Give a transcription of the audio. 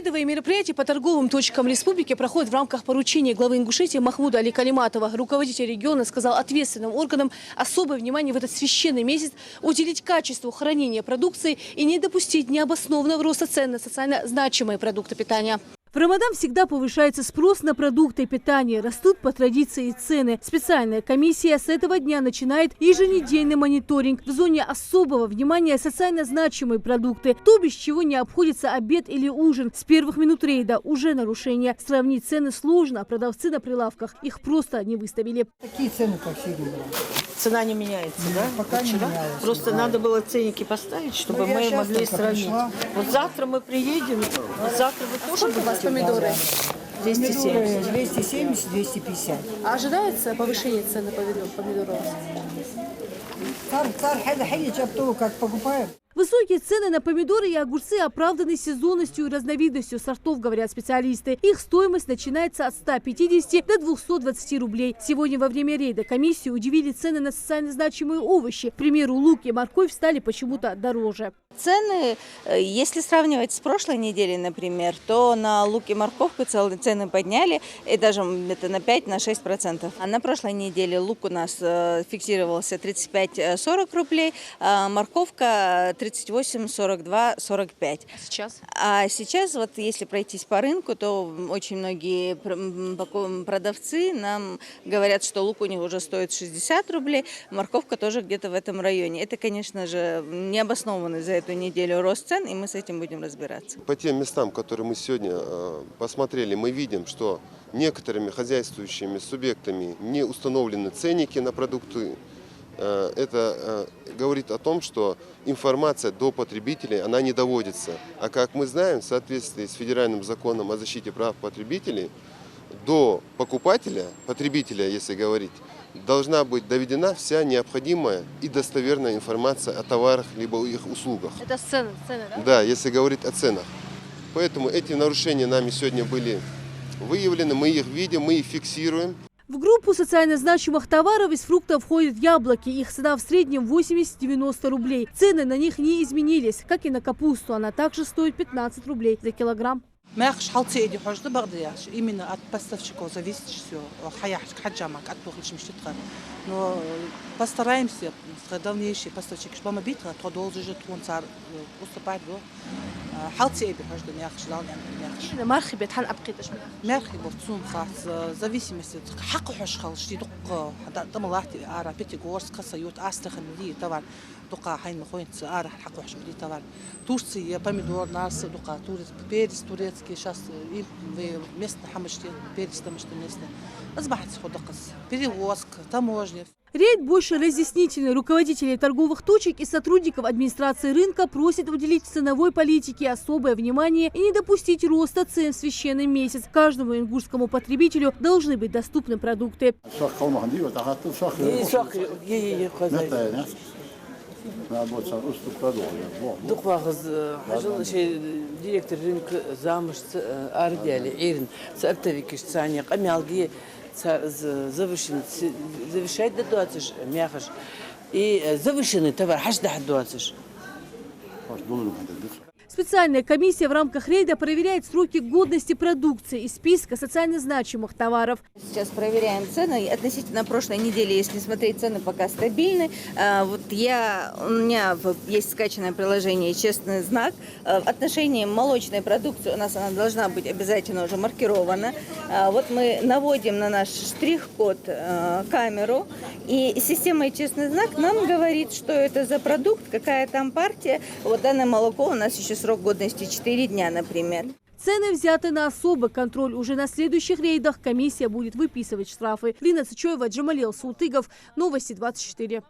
Рейдовые мероприятия по торговым точкам республики проходят в рамках поручения главы Ингушетии Махмуда Али Калиматова. Руководитель региона сказал ответственным органам особое внимание в этот священный месяц уделить качеству хранения продукции и не допустить необоснованного роста цен на социально значимые продукты питания. В Рамадан всегда повышается спрос на продукты питания. Растут по традиции цены. Специальная комиссия с этого дня начинает еженедельный мониторинг. В зоне особого внимания социально значимые продукты. То, без чего не обходится обед или ужин. С первых минут рейда уже нарушение. Сравнить цены сложно, а продавцы на прилавках их просто не выставили. Какие цены по всей Риве? Цена не меняется, да? Пока не меняется. Просто да. надо было ценники поставить, чтобы Ну, я мы щас могли только сравнить. пришла. Вот завтра мы приедем, завтра вы тоже будете? Помидоры? 270. 270, 250. А ожидается повышение цен на помидоров? Цар хай чапту, как покупаем. Высокие цены на помидоры и огурцы оправданы сезонностью и разновидностью сортов, говорят специалисты. Их стоимость начинается от 150 до 220 рублей. Сегодня во время рейда комиссию удивили цены на социально значимые овощи. К примеру, лук и морковь стали почему-то дороже. Цены, если сравнивать с прошлой неделей, например, то на лук и морковку цены подняли, и даже это на 5-6%. А на прошлой неделе лук у нас фиксировался 35-40 рублей, а морковка 38, 42, 45. А сейчас? А сейчас, вот если пройтись по рынку, то очень многие продавцы нам говорят, что лук у них уже стоит 60 рублей, морковка тоже где-то в этом районе. Это, конечно же, необоснованный за эту неделю рост цен, и мы с этим будем разбираться. По тем местам, которые мы сегодня посмотрели, мы видим, что некоторыми хозяйствующими субъектами не установлены ценники на продукты. Это говорит о том, что информация до потребителей, она не доводится. А как мы знаем, в соответствии с федеральным законом о защите прав потребителей, до покупателя, потребителя, если говорить, должна быть доведена вся необходимая и достоверная информация о товарах либо о их услугах. Это цены, да? Да, если говорить о ценах. Поэтому эти нарушения нами сегодня были выявлены, мы их видим, мы их фиксируем. В группу социально значимых товаров из фруктов входят яблоки. Их цена в среднем 80-90 рублей. Цены на них не изменились, как и на капусту. Она также стоит 15 рублей за килограмм. Именно от поставщиков зависит все. Но постараемся, дальнейшие поставщики, чтобы мы битва, то должен же он цар уступать до. حالتي بحاجة مياخش لا يعني أنا مرخي بيتحن أبقيتش مياخي بورتسون خاص зависимости حق حش خالص دي دق دم الله تي أرا بيتي غورس كسا يوت أستخن دي طبعا دقة حين مخوين أرا حق حش بدي طبعا تورسي помидор ناس دقة تورس بيرس турецкий сейчас местно хамышти перец там что местно أصبحت ходقس перевозка таможня. Рейд больше разъяснительный. Руководителей торговых точек и сотрудников администрации рынка просят уделить ценовой политике особое внимание и не допустить роста цен в священный месяц. Каждому ингушскому потребителю должны быть доступны продукты. Директор рынка замуж Ардиали Ирин Сартовикиш Цаня Камялги завершает до 20 мяхаш и завышенный товар аж до 20. Специальная комиссия в рамках рейда проверяет сроки годности продукции из списка социально значимых товаров. Сейчас проверяем цены. Относительно прошлой недели, если смотреть, цены пока стабильны. Вот у меня есть скачанное приложение «Честный знак». В отношении молочной продукции у нас она должна быть обязательно уже маркирована. Вот мы наводим на наш штрих-код камеру, и система «Честный знак» нам говорит, что это за продукт, какая там партия. Вот данное молоко у нас еще срок годности 4 дня, например. Цены взяты на особый контроль. Уже на следующих рейдах комиссия будет выписывать штрафы. Лина Цычоева, Джамалил Султыгов. Новости 24.